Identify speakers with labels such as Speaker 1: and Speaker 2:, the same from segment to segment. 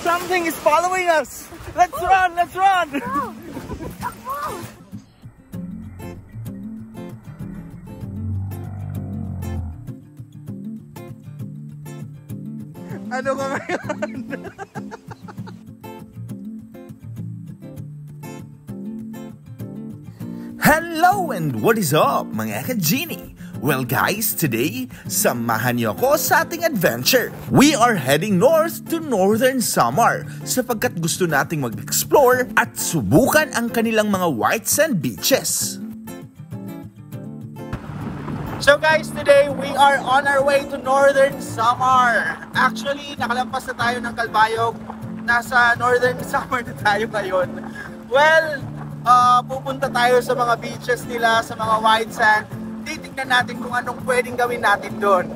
Speaker 1: Something is following us! Let's run! Let's run! Ano ka ngayon?
Speaker 2: Hello and what is up mga ka-Genie? Well guys, today, samahan niyo ako sa ating adventure. We are heading north to Northern Samar sapagkat gusto nating mag-explore at subukan ang kanilang mga white sand beaches.
Speaker 1: So guys, today we are on our way to Northern Samar. Actually, nakalampas na tayo ng Calbayog. Nasa Northern Samar na tayo ngayon. Well, pupunta tayo sa mga beaches nila, sa mga white sand. Titignan natin kung anong pwedeng gawin natin doon.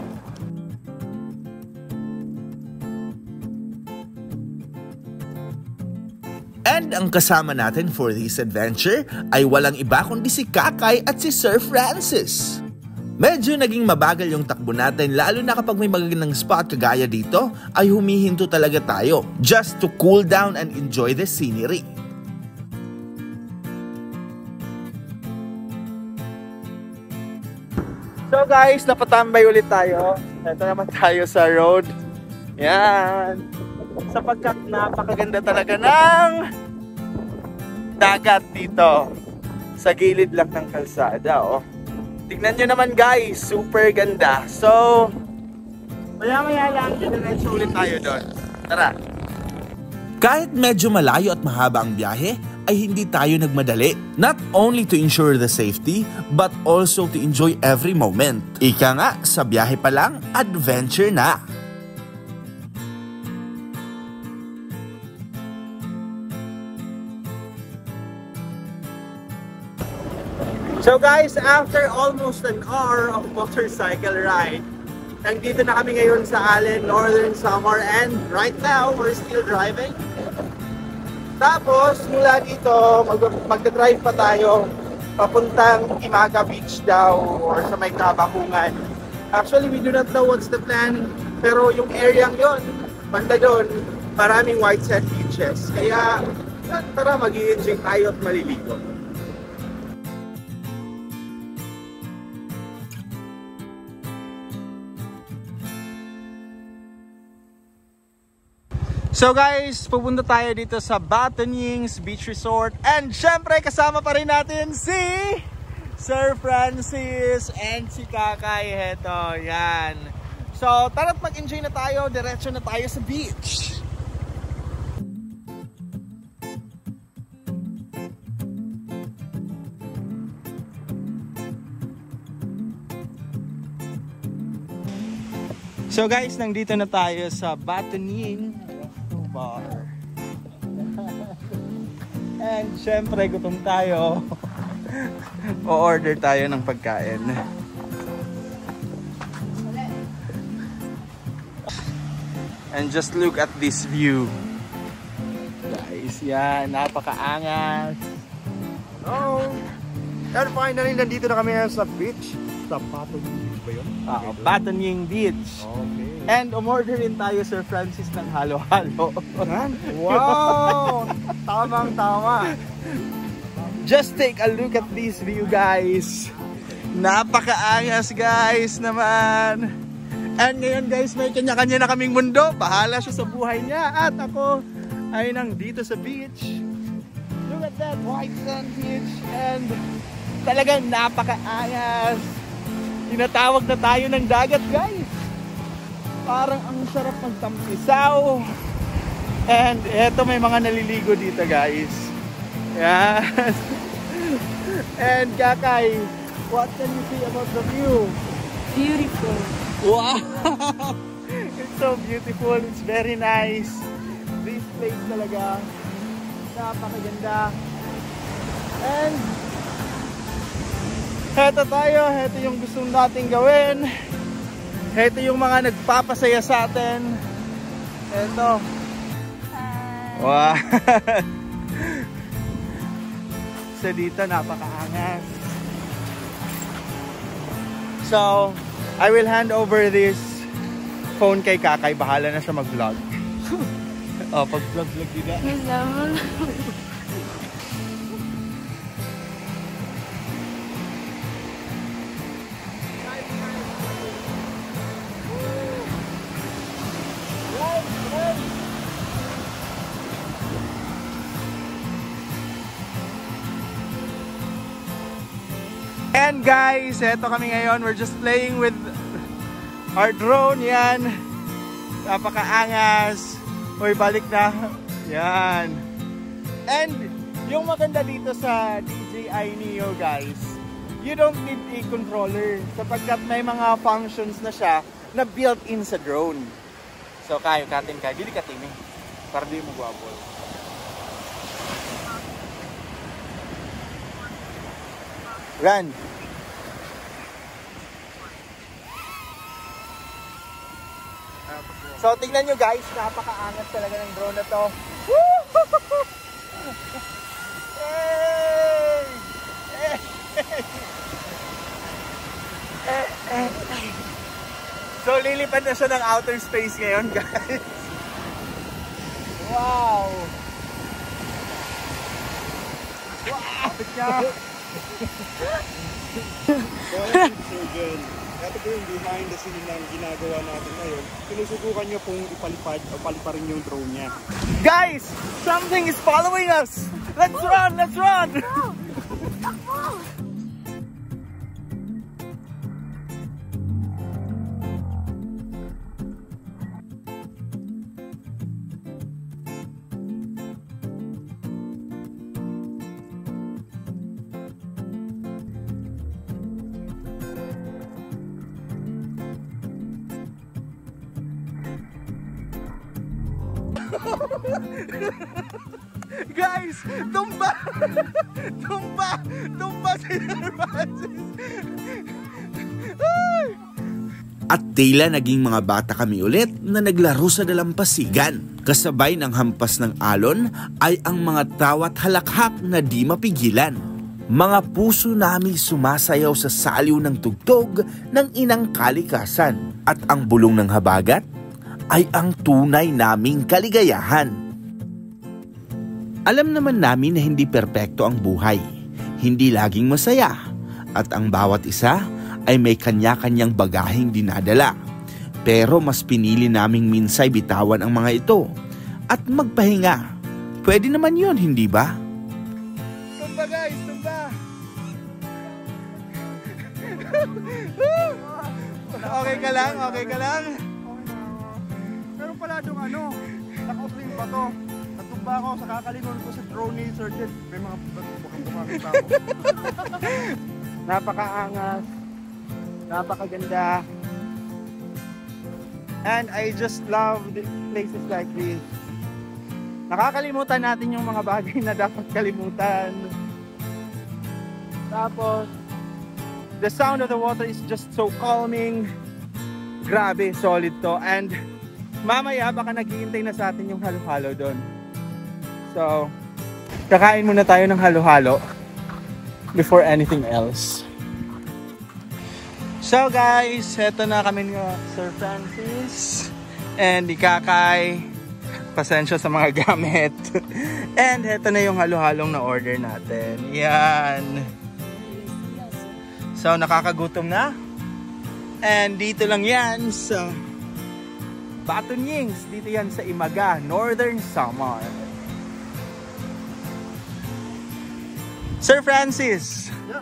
Speaker 2: And ang kasama natin for this adventure ay walang iba kundi si Kakay at si Sir Francis. Medyo naging mabagal yung takbo natin lalo na kapag may magagandang spot kagaya dito ay humihinto talaga tayo just to cool down and enjoy the scenery.
Speaker 1: So guys, napatambay ulit tayo. Ito naman tayo sa road. Yan. Sapagkat napakaganda talaga ng dagat dito. Sa gilid lang ng kalsada, oh. Tignan nyo naman guys, super ganda. So, maya-maya lang, diretso ulit tayo doon. Tara.
Speaker 2: Kahit medyo malayo at mahaba ang biyahe, ay hindi tayo nagmadali. Not only to ensure the safety, but also to enjoy every moment. Ika nga, sa biyahe pa lang, adventure na!
Speaker 1: So guys, after almost an hour of motorcycle ride, nandito na kami ngayon sa Allen, Northern Samar, and right now, we're still driving. Tapos, mula dito, magdadrive pa tayo papuntang Imaga Beach daw or sa may Kabakungan. Actually, we do not know what's the plan, pero yung area yon, banda doon, maraming white sand beaches. Kaya, tara mag-i-enjoy tayo at maliligo. So guys, pupunta tayo dito sa Batonyings Beach Resort. And syempre, kasama pa rin natin si Sir Francis and si Kakay. Heto, yan. So, tara't mag-enjoy na tayo. Diretso na tayo sa beach. So guys, nandito na tayo sa Batonyings Bar. And syempre gutom tayo. O-order tayo ng pagkain. And just look at this view. Guys, yan, napakaangas. Oh. And finally, nandito na kami sa beach. Sa Batonying Beach ba yun? Batonying Beach. Okay. And umorder rin tayo, Sir Francis, ng halo-halo. Wow! Tamang-tama. Just take a look at this view, guys. Napakaangas, guys, naman. And ngayon, guys, may kanya-kanya na kaming mundo. Bahala siya sa buhay niya. At ako ay nandito sa beach. Look at that white sand beach. And talagang napakaangas. Tinatawag na tayo ng dagat, guys. Parang ang sarap magtampisaw. And eto, may mga naliligo dito, guys. Yes. And Kakay, what can you see about the view?
Speaker 3: Beautiful.
Speaker 1: Wow! It's so beautiful. It's very nice. This place talaga napakaganda. And heto tayo. Heto yung gusto nating gawin. Heto yung mga nagpapasaya sa atin. Heto. Wow! So dito napakaangas. So I will hand over this phone kay Kakay. Bahala na siya mag-vlog. Oh, pag-vlog nila.
Speaker 3: Salamat.
Speaker 1: And guys, eto kami ngayon. We're just playing with our drone. Yan. Napakaangas. Uy, balik na. Yan. And yung maganda dito sa DJI Neo guys, you don't need a controller sapagkat may mga functions na siya na built-in sa drone. So kayo, katin kayo. Dili katin eh. Para di mo guwabol. Run! So tingnan nyo guys, napakaangas talaga ng drone na to. Woo! Hey! Hey! So lilipad na siya ng outer space ngayon guys. Wow! Wow! So good. Ito po yung behind the scene ng ginagawa natin ngayon. Sinusubukan nyo pong ipalipad o paliparin yung drone niya. Guys! Something is following us! Let's run! Let's run! Guys, tumba! Tumba! Tumba si Sir Francis!
Speaker 2: At tila naging mga bata kami ulit na naglaro sa dalampasigan. Kasabay ng hampas ng alon ay ang mga tawat halakhak na di mapigilan. Mga puso namin sumasayaw sa saliw ng tugtog ng inang kalikasan. At ang bulong ng habagat ay ang tunay naming kaligayahan. Alam naman namin na hindi perpekto ang buhay, hindi laging masaya, at ang bawat isa ay may kanya-kanyang bagaheng dinadala. Pero mas pinili naming minsay bitawan ang mga ito at magpahinga. Pwede naman yun, hindi ba?
Speaker 1: Tumba guys, tumba! Okay ka lang, okay ka lang? Meron pala doon nakausling ba to? Natumba ako sa kakalingon ko sa drone ni Sir Jet. May mga bukang bumakita ako. Napakaangas. Napakaganda. And I just love places like this. Nakakalimutan natin yung mga bagay na dapat kalimutan. Tapos, the sound of the water is just so calming. Grabe, solid to. And mamaya baka naghihintay na sa atin yung halo-halo doon. So, kakain muna tayo ng halo-halo before anything else. So guys, eto na kami ng Sir Francis and Ikakay. Pasensya sa mga gamit. And eto na yung halo-halong na order natin. Yan. So nakakagutom na. And dito lang yan sa Baton Yings. Dito yan sa Imaga, Northern Samar. Sir Francis,
Speaker 4: yes.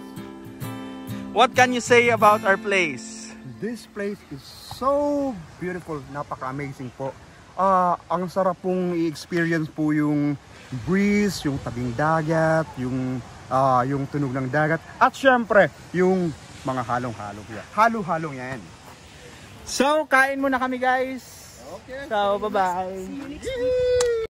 Speaker 1: What can you say about our place?
Speaker 4: This place is so beautiful, napaka-amazing po. Ang sarap pong i-experience po yung breeze, yung tabing dagat, yung tunog ng dagat, at syempre, yung mga halong-halong yan. Halo-halong yan.
Speaker 1: So, kain muna kami guys.
Speaker 4: Okay.
Speaker 1: So, bye-bye.
Speaker 3: See you next week.